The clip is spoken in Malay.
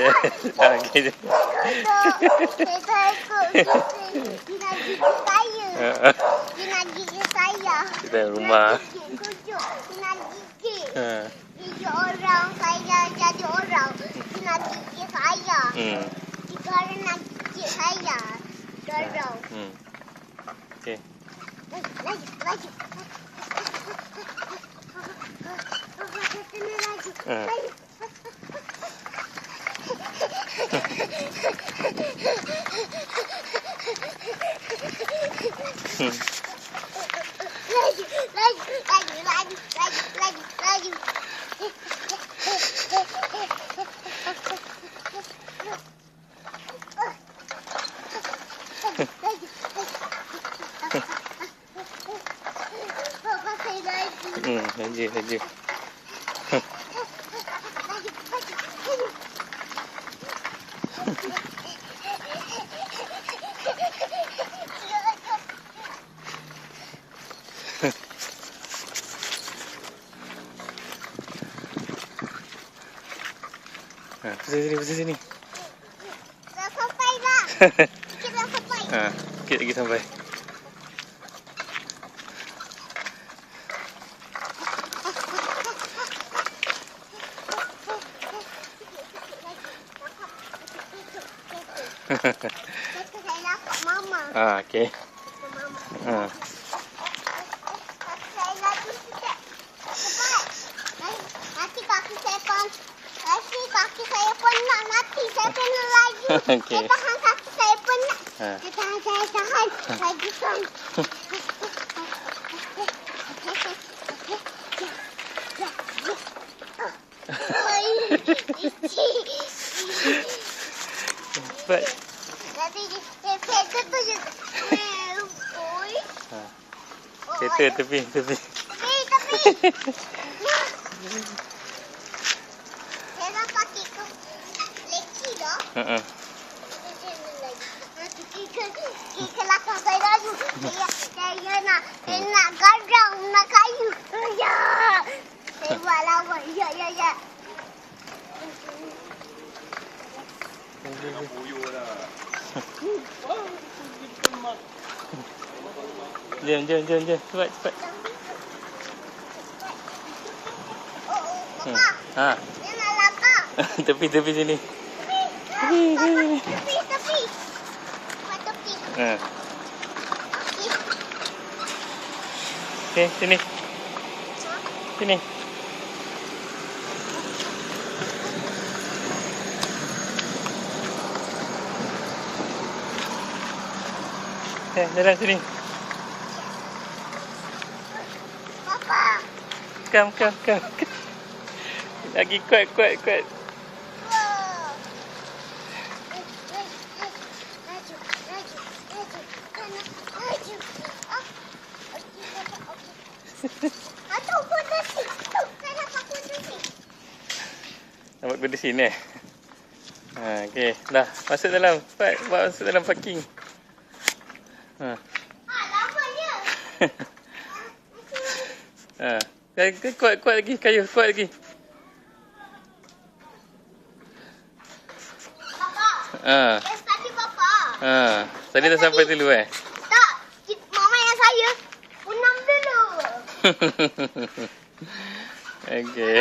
Ya. Okey. Saya takut. Dia nak gigit saya. Dia nak gigit saya. Kita rumah. Kucuk. Dia nak gigit. Ha. Gigit orang. Saya jadi orang. Dia nak gigit saya. Jika orang nak gigit saya. Dorong. Okey. Laju. Laju. Laju. Laju. Laju. Pasal sini. Dah sampai dah. Sikit dah sampai. Sikit lagi sampai. Saya dapat mama. Okey. Mama. Saya lagi sikit. Cepat. Nanti kaki saya penat. Nanti saya kena laju. Okey. Saya tahan kaki saya penat. Saya tahan. Lagi kan. Cepat. Nanti kereta tu je. Kereta tepi. Tepi. Saya dah pakai leki dah. Nanti kelakar saya laju. Saya nak garang, nak kayu. Ya. Saya buat lawan. Ya. Jangan buyur lah. Jom. Cepat. Papa, dia nak langkah. Tepi sini. Tepi. Buat tepi. Okey, sini. Jalan sini. Papa. Come. Lagi kuat. Laju. Atau kuda sini. Saya dapat kuda sini. Nampak kuda sini. Okey, dah masuk dalam. Cepat, bawa masuk dalam parking. Lamanya. Kuat lagi, kayu kuat lagi. Papa. Tadi papa. Tadi dah sampai dulu Tak. Mama yang saya. Punam dulu. Okey.